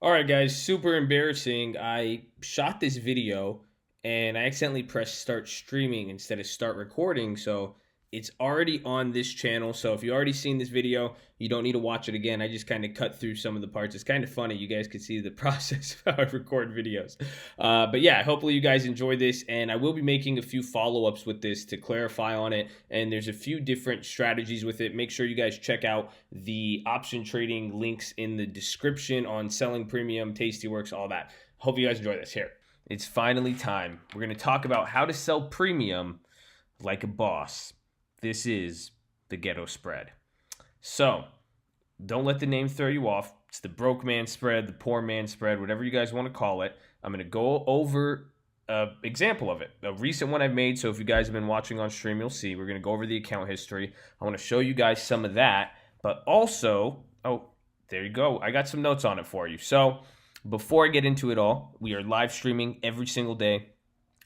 All right, guys, super embarrassing. I shot this video and I accidentally pressed start streaming instead of start recording. So it's already on this channel. So if you already seen this video, you don't need to watch it again. I just kind of cut through some of the parts. It's kind of funny. You guys could see the process of how I record videos. But yeah, hopefully you guys enjoy this. And I will be making a few follow-ups with this to clarify on it. And there's a few different strategies with it. Make sure you guys check out the option trading links in the description on selling premium, Tastyworks, all that. Hope you guys enjoy this. Here, it's finally time. We're going to talk about how to sell premium like a boss. This is the ghetto spread. So don't let the name throw you off. It's the broke man spread, the poor man spread, whatever you guys want to call it. I'm going to go over an example of it, a recent one I've made. So if you guys have been watching on stream, you'll see we're going to go over the account history. I want to show you guys some of that, but also, oh, there you go. I got some notes on it for you. So before I get into it all, we are live streaming every single day.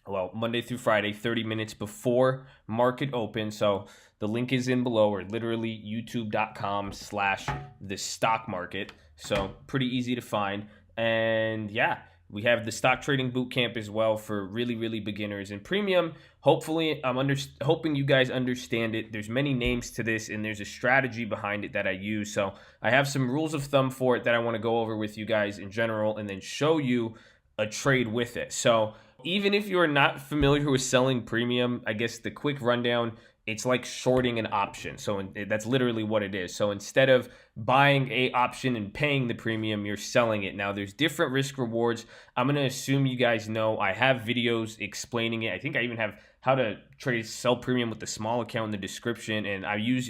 Well, Monday through Friday, 30 minutes before market open. So the link is in below, or literally youtube.com/the stock market. So pretty easy to find. And yeah, we have the stock trading boot camp as well for really beginners and premium. Hopefully, I'm hoping you guys understand it. There's many names to this, and there's a strategy behind it that I use. So I have some rules of thumb for it that I want to go over with you guys in general, and then show you a trade with it. So even if you're not familiar with selling premium, I guess the quick rundown, it's like shorting an option. So that's literally what it is. So instead of buying a option and paying the premium, you're selling it. Now there's different risk rewards. I'm going to assume you guys know I have videos explaining it. I think I even have how to sell premium with the small account in the description. And I use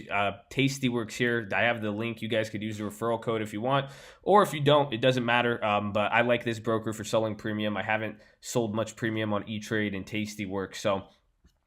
Tastyworks here. I have the link. You guys could use the referral code if you want, or if you don't, it doesn't matter. But I like this broker for selling premium. I haven't sold much premium on E-Trade and Tastyworks. So,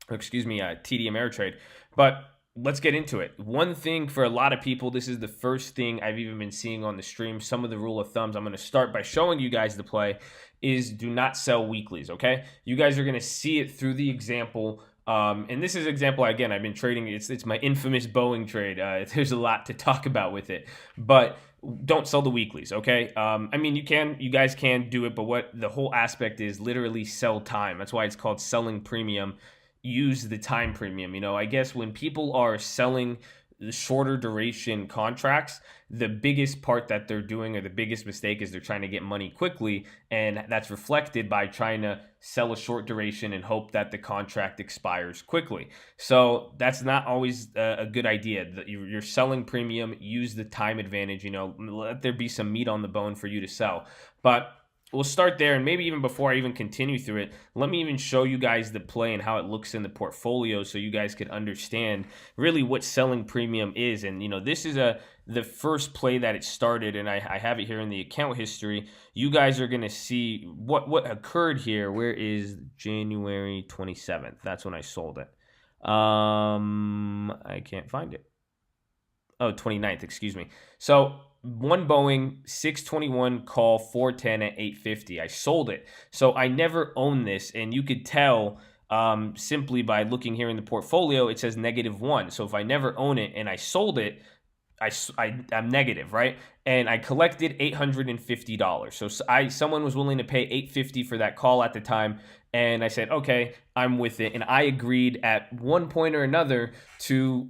excuse me, TD Ameritrade. But let's get into it. One thing for a lot of people, this is the first thing I've even been seeing on the stream. Some of the rule of thumbs, I'm going to start by showing you guys the play, is do not sell weeklies, okay? You guys are going to see it through the example. And this is example, again, I've been trading, it's my infamous Boeing trade. There's a lot to talk about with it, but don't sell the weeklies, okay? I mean, you guys can do it, but what the whole aspect is literally sell time. That's why it's called selling premium. Use the time premium. I guess when people are selling the shorter duration contracts, the biggest part that they're doing, or the biggest mistake, is they're trying to get money quickly, and that's reflected by trying to sell a short duration and hope that the contract expires quickly. So that's not always a good idea. You're selling premium. Use the time advantage. Let there be some meat on the bone for you to sell. But we'll start there, and maybe even before I even continue through it, let me even show you guys the play and how it looks in the portfolio, so you guys could understand really what selling premium is. And this is the first play that it started, and I have it here in the account history. You guys are gonna see what occurred here. Where is January 27th? That's when I sold it. I can't find it. Oh, 29th, excuse me. So one Boeing 621 call 410 at 850. I sold it. So I never owned this, and you could tell simply by looking here in the portfolio, it says -1. So if I never own it and I sold it, I'm negative, right? And I collected $850. So someone was willing to pay $850 for that call at the time, and I said, okay, I'm with it. And I agreed at one point or another to,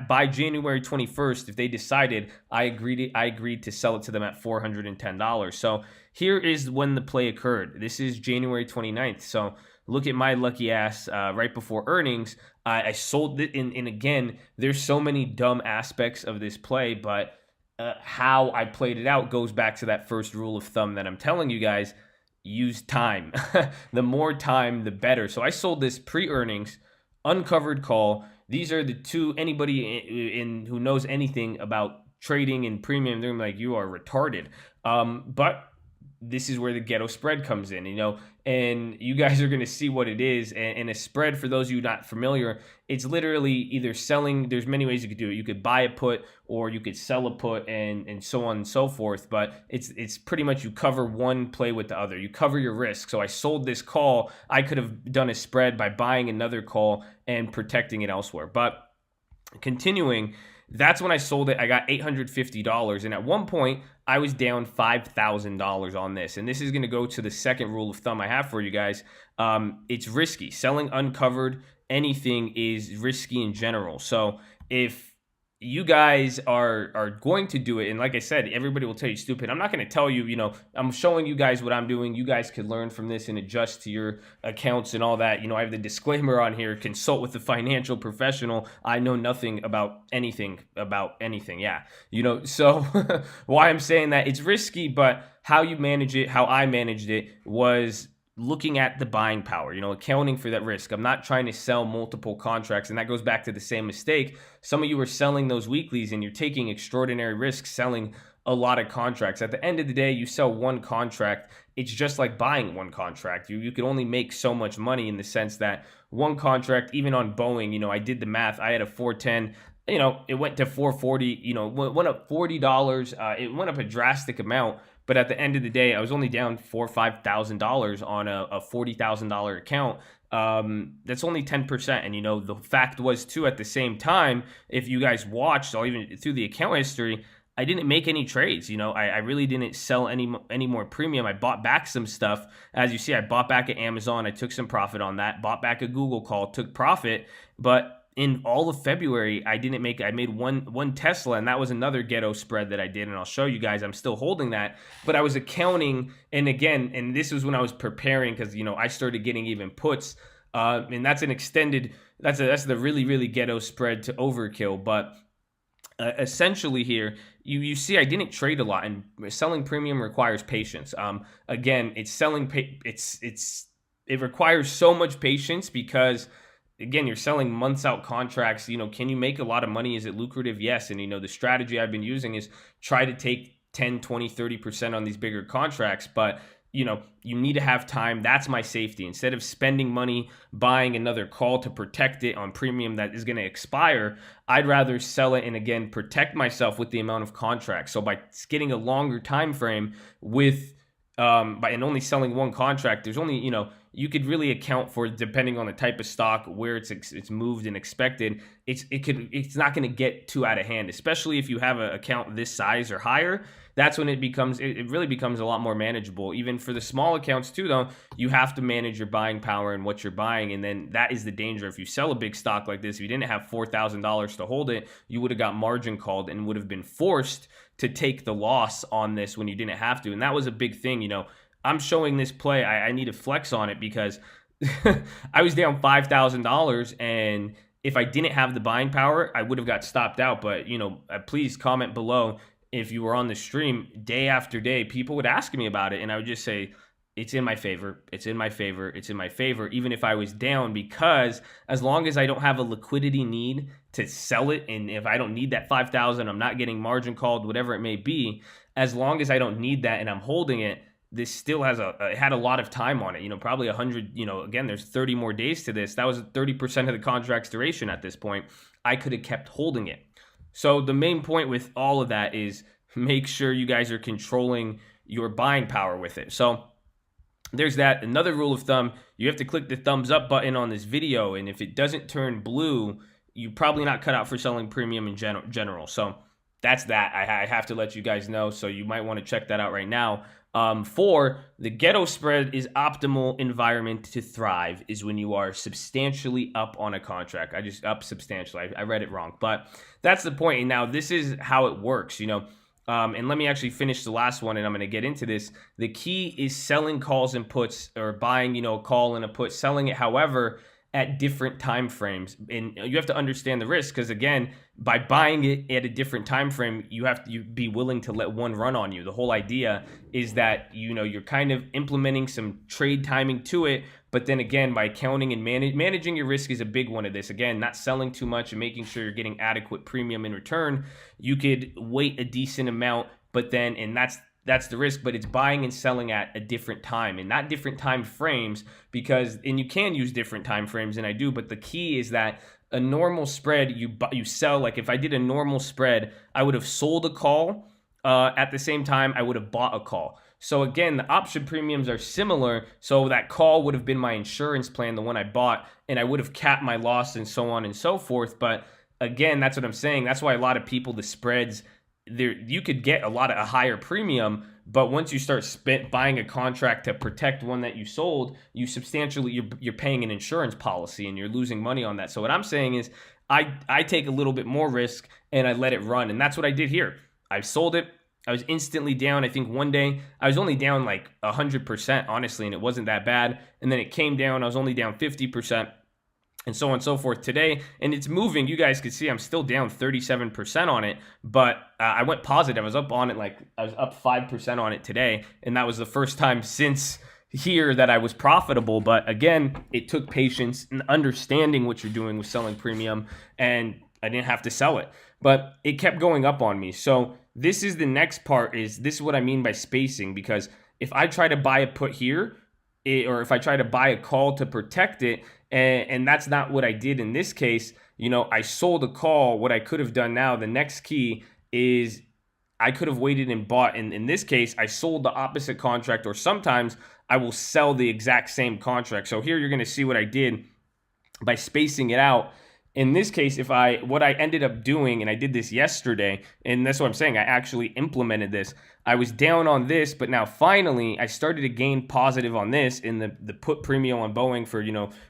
by January 21st, if they decided, I agreed to sell it to them at $410. So here is when the play occurred. This is January 29th. So look at my lucky ass, right before earnings, I sold it. And again, there's so many dumb aspects of this play, but how I played it out goes back to that first rule of thumb that I'm telling you guys. Use time. The more time, the better. So I sold this pre-earnings, uncovered call. These are the two, anybody who knows anything about trading and premium, they're like, you are retarded. But this is where the ghetto spread comes in, and you guys are going to see what it is. And a spread, for those of you not familiar, it's literally either selling. There's many ways you could do it. You could buy a put, or you could sell a put, and so on and so forth. But it's pretty much you cover one play with the other. You cover your risk. So I sold this call. I could have done a spread by buying another call and protecting it elsewhere. But continuing, that's when I sold it. I got $850. And at one point, I was down $5,000 on this. And this is going to go to the second rule of thumb I have for you guys. It's risky. Selling uncovered anything is risky in general. So if you guys are going to do it, and like I said, everybody will tell you stupid. I'm not going to tell you, I'm showing you guys what I'm doing. You guys could learn from this and adjust to your accounts and all that. I have the disclaimer on here: consult with a financial professional. I know nothing about anything. Yeah. So why I'm saying that, it's risky, but how you manage it, how I managed it, was looking at the buying power, accounting for that risk. I'm not trying to sell multiple contracts. And that goes back to the same mistake. Some of you are selling those weeklies and you're taking extraordinary risks selling a lot of contracts. At the end of the day, you sell one contract. It's just like buying one contract. You can only make so much money, in the sense that one contract, even on Boeing, I did the math. I had a 410. It went to 440, went up $40. It went up a drastic amount. But at the end of the day, I was only down $4,000 or $5,000 on a $40,000 account. That's only 10%. And, the fact was, too, at the same time, if you guys watched, or even through the account history, I didn't make any trades. I really didn't sell any more premium. I bought back some stuff. As you see, I bought back at Amazon. I took some profit on that. Bought back a Google call, took profit. But in all of February, I made one Tesla, and that was another ghetto spread that I did, and I'll show you guys. I'm still holding that, but I was accounting, and this was when I was preparing, because I started getting even puts, and that's an extended. That's the really, really ghetto spread to overkill. But essentially here, you see, I didn't trade a lot, and selling premium requires patience. Again, it requires so much patience, because again, you're selling months out contracts. Can you make a lot of money? Is it lucrative? Yes. And, the strategy I've been using is try to take 10, 20, 30% on these bigger contracts. But, you need to have time. That's my safety. Instead of spending money buying another call to protect it on premium that is going to expire, I'd rather sell it and, again, protect myself with the amount of contracts. So by getting a longer time frame with and only selling one contract, there's only, you could really account for, depending on the type of stock, where it's moved and expected. It's not going to get too out of hand, especially if you have an account this size or higher. That's when it really becomes a lot more manageable. Even for the small accounts too, though, you have to manage your buying power and what you're buying. And then that is the danger. If you sell a big stock like this, if you didn't have $4,000 to hold it, you would have got margin called and would have been forced to take the loss on this when you didn't have to. And that was a big thing. I'm showing this play. I need to flex on it, because I was down $5,000, and if I didn't have the buying power, I would have got stopped out. But, please comment below if you were on the stream day after day. People would ask me about it, and I would just say, it's in my favor. It's in my favor. It's in my favor, even if I was down, because as long as I don't have a liquidity need to sell it, and if I don't need that 5,000, I'm not getting margin called, whatever it may be, as long as I don't need that and I'm holding it, this still it had a lot of time on it, probably 100, again, there's 30 more days to this. That was 30% of the contract's duration at this point. I could have kept holding it. So the main point with all of that is make sure you guys are controlling your buying power with it. So there's that. Another rule of thumb, you have to click the thumbs up button on this video, and if it doesn't turn blue, you're probably not cut out for selling premium in general. So that's that. I have to let you guys know, so you might want to check that out right now. 4, the ghetto spread is optimal environment to thrive is when you are substantially up on a contract. I just up substantially. I read it wrong, but that's the point. And now this is how it works, and let me actually finish the last one, and I'm going to get into this. The key is selling calls and puts, or buying, a call and a put, selling it, however, at different time frames. And you have to understand the risk, because again, by buying it at a different time frame, you have to be willing to let one run on you. The whole idea is that you're kind of implementing some trade timing to it, but then again, by counting and managing your risk is a big one of this. Again, not selling too much and making sure you're getting adequate premium in return. You could wait a decent amount, but then, and that's the risk, but it's buying and selling at a different time, and not different time frames, and you can use different time frames, and I do, but the key is that a normal spread, you sell, like if I did a normal spread, I would have sold a call at the same time I would have bought a call. So again, the option premiums are similar, so that call would have been my insurance plan, the one I bought, and I would have capped my loss and so on and so forth, but again, that's what I'm saying. That's why a lot of people, the spreads, there you could get a higher premium, but once you start buying a contract to protect one that you sold, you're paying an insurance policy and you're losing money on that. So what I'm saying is I take a little bit more risk and I let it run, and that's what I did here. I sold it. I was instantly down. I think one day I was only down like 100%, honestly, and it wasn't that bad. And then it came down. I was only down 50%. And so on and so forth today. And it's moving. You guys can see I'm still down 37% on it, but I went positive. I was up on it, like I was up 5% on it today. And that was the first time since here that I was profitable. But again, it took patience and understanding what you're doing with selling premium, and I didn't have to sell it, but it kept going up on me. So this is the next part. This is what I mean by spacing, because if I try to buy a put here, or if I try to buy a call to protect it, and that's not what I did in this case. I sold a call. What I could have done now, the next key is I could have waited and bought. In this case, I sold the opposite contract, or sometimes I will sell the exact same contract. So here you're going to see what I did by spacing it out. In this case, what I ended up doing, and I did this yesterday, and that's what I'm saying, I actually implemented this. I was down on this, but now finally I started to gain positive on this in the put premium on Boeing for,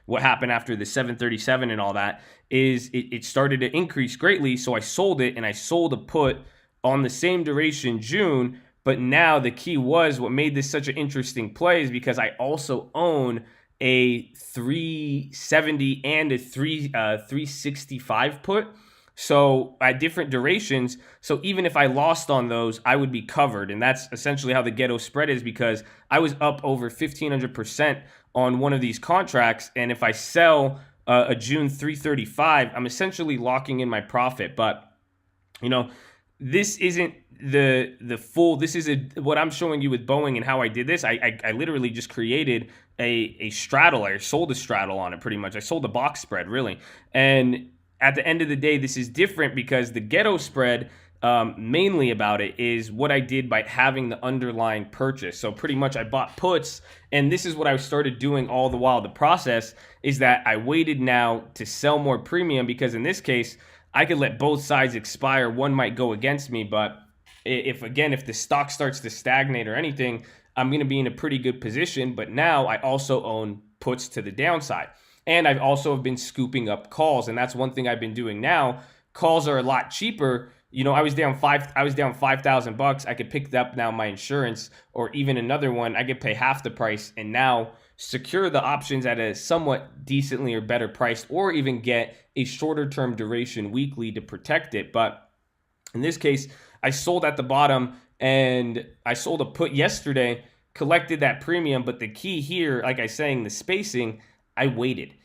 what happened after the 737 and all that, is it started to increase greatly. So I sold it, and I sold a put on the same duration June. But now the key was, what made this such an interesting play is because I also own a 370 and a 365 put, so at different durations. So even if I lost on those, I would be covered, and that's essentially how the ghetto spread is, because I was up over 1,500% on one of these contracts, and if I sell a June 335, I'm essentially locking in my profit. But this isn't the full. This is what I'm showing you with Boeing and how I did this. I literally just created a straddle. I sold a straddle on it, pretty much. I sold a box spread, really. And at the end of the day, this is different because the ghetto spread, mainly about it, is what I did by having the underlying purchase. So pretty much I bought puts, and this is what I started doing all the while. The process is that I waited now to sell more premium, because in this case, I could let both sides expire. One might go against me, but if the stock starts to stagnate or anything, I'm going to be in a pretty good position. But now I also own puts to the downside. And I've also been scooping up calls. And that's one thing I've been doing now. Calls are a lot cheaper. I was down $5,000. I could pick up now my insurance, or even another one. I could pay half the price and now secure the options at a somewhat decently or better price, or even get a shorter term duration weekly to protect it. But in this case, I sold at the bottom, and I sold a put yesterday, collected that premium. But the key here, like I was saying, the spacing, I waited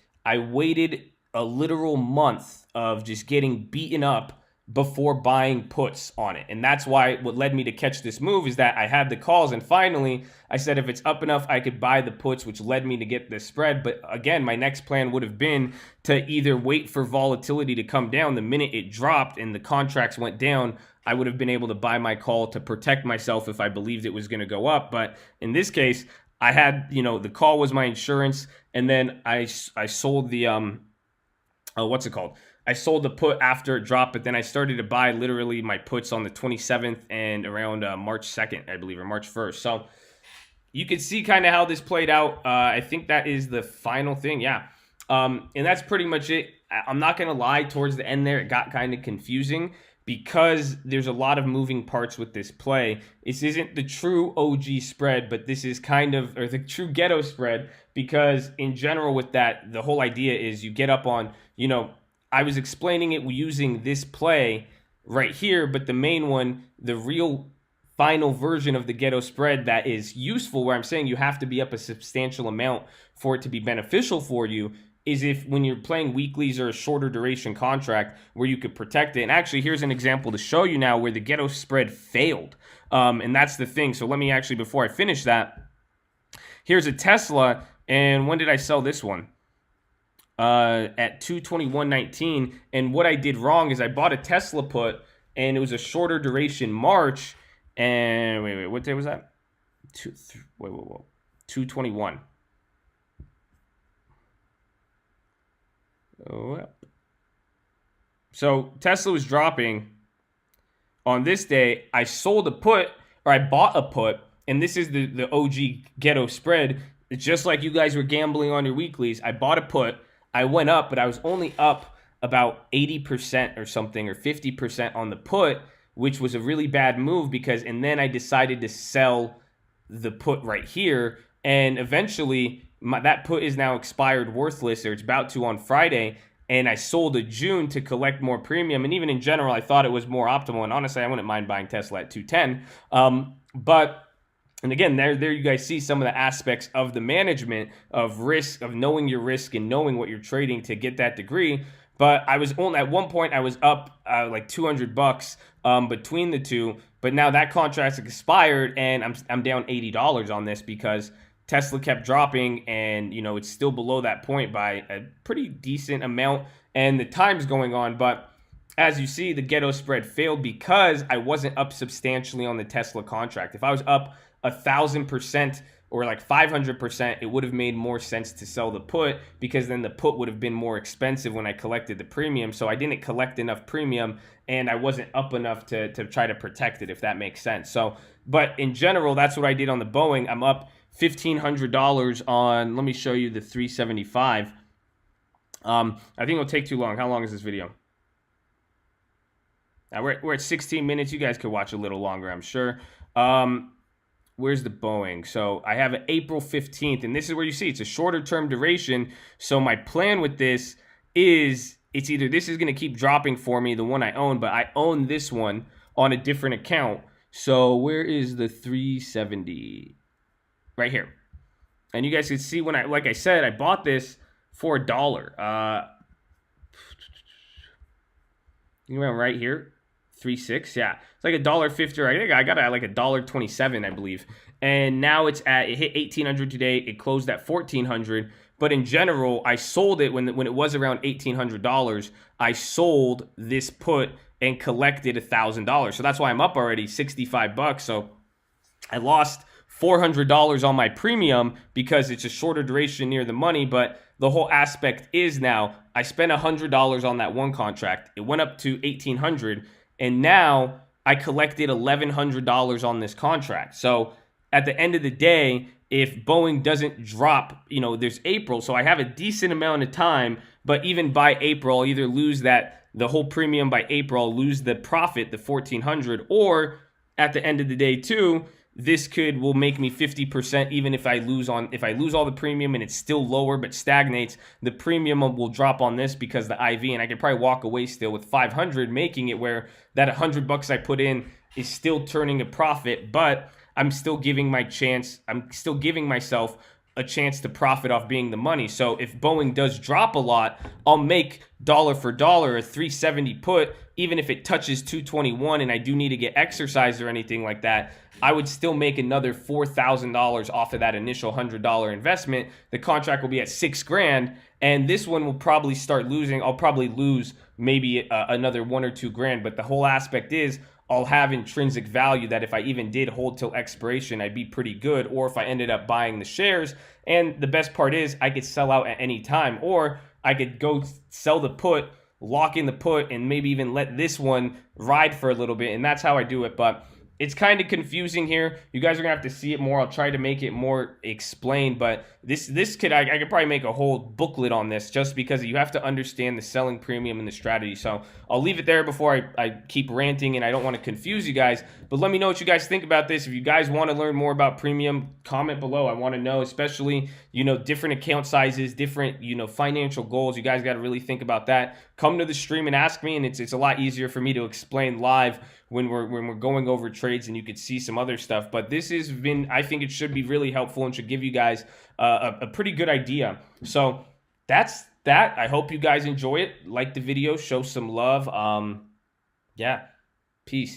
a literal month of just getting beaten up before buying puts on it. And that's why what led me to catch this move is that I had the calls, and finally I said if it's up enough, I could buy the puts, which led me to get the spread. But again, my next plan would have been to either wait for volatility to come down. The minute it dropped and the contracts went down, I would have been able to buy my call to protect myself if I believed it was going to go up. But in this case, I had, the call was my insurance, and then I sold the what's it called? I sold the put after it dropped, but then I started to buy literally my puts on the 27th and around March 2nd, I believe, or March 1st. So you can see kind of how this played out. I think that is the final thing. Yeah. And that's pretty much it. I'm not going to lie. Towards the end there, it got kind of confusing because there's a lot of moving parts with this play. This isn't the true OG spread, but this is or the true ghetto spread, because in general with that, the whole idea is you get up on, I was explaining it using this play right here, but the main one, the real final version of the ghetto spread that is useful, where I'm saying you have to be up a substantial amount for it to be beneficial for you, is if when you're playing weeklies or a shorter duration contract where you could protect it. And actually, here's an example to show you now where the ghetto spread failed. And that's the thing. So let me actually, before I finish that, here's a Tesla. And when did I sell this one? At 221.19. And what I did wrong is I bought a Tesla put, and it was a shorter duration March. And wait, what day was that? 221. Oh, So Tesla was dropping. On this day, I sold a put, or I bought a put, and this is the OG ghetto spread. It's just like you guys were gambling on your weeklies. I bought a put. I went up, but I was only up about 80% or something, or 50% on the put, which was a really bad move because, and then I decided to sell the put right here. And eventually, that put is now expired, worthless, or it's about to on Friday. And I sold a June to collect more premium. And even in general, I thought it was more optimal. And honestly, I wouldn't mind buying Tesla at 210. And again, there you guys see some of the aspects of the management of risk, of knowing your risk and knowing what you're trading to get that degree. But I was only, at one point I was up like $200 between the two. But now that contract's expired and I'm down $80 on this because Tesla kept dropping, and it's still below that point by a pretty decent amount, and the time's going on. But as you see, the ghetto spread failed because I wasn't up substantially on the Tesla contract. If I was up 1,000% or like 500%, it would have made more sense to sell the put, because then the put would have been more expensive when I collected the premium. So I didn't collect enough premium, and I wasn't up enough to try to protect it, if that makes sense. So, but in general, that's what I did on the Boeing. I'm up $1,500 on, let me show you the 375. I think it'll take too long. How long is this video? Now we're at 16 minutes. You guys could watch a little longer, I'm sure. Where's the Boeing? So I have an April 15th, and this is where you see it's a shorter term duration. So my plan with this is, it's either this is going to keep dropping for me, the one I own, but I own this one on a different account. So where is the 370? Right here. And you guys can see when like I said, I bought this for $1. You know, right here, 3.6. Yeah, it's like $1.50. I think I got it at like $1.27, I believe. And now it hit 1,800 today. It closed at 1,400. But in general, I sold it when it was around $1,800. I sold this put and collected $1,000. So that's why I'm up already $65. So I lost $400 on my premium because it's a shorter duration near the money. But the whole aspect is now I spent $100 on that one contract. It went up to 1,800, and now I collected $1,100 on this contract. So at the end of the day, if Boeing doesn't drop, there's April, so I have a decent amount of time. But even by April, I'll either lose the whole premium by April, I'll lose the profit, the 1,400, or at the end of the day too, this will make me 50%, even if I lose all the premium and it's still lower but stagnates. The premium will drop on this because the IV, and I could probably walk away still with 500, making it where that $100 I put in is still turning a profit, but I'm still giving myself a chance to profit off being the money. So if Boeing does drop a lot, I'll make dollar for dollar a 370 put, even if it touches 221 and I do need to get exercised or anything like that. I would still make another $4,000 off of that initial $100 investment. The contract will be at $6,000, and this one will probably start losing. I'll probably lose maybe another $1 or $2,000, but the whole aspect is I'll have intrinsic value that if I even did hold till expiration, I'd be pretty good, or if I ended up buying the shares. And the best part is I could sell out at any time, or I could go sell the put, lock in the put, and maybe even let this one ride for a little bit, and that's how I do it. But it's kind of confusing here. You guys are gonna have to see it more. I'll try to make it more explained, but I could probably make a whole booklet on this, just because you have to understand the selling premium and the strategy. So I'll leave it there before I keep ranting, and I don't want to confuse you guys. But let me know what you guys think about this. If you guys want to learn more about premium, comment below. I want to know, especially different account sizes, different financial goals. You guys got to really think about that. Come to the stream and ask me, and it's a lot easier for me to explain live when we're going over trades, and you could see some other stuff. But this has been, I think it should be really helpful and should give you guys a pretty good idea. So that's that. I hope you guys enjoy it. Like the video, show some love. Yeah, peace.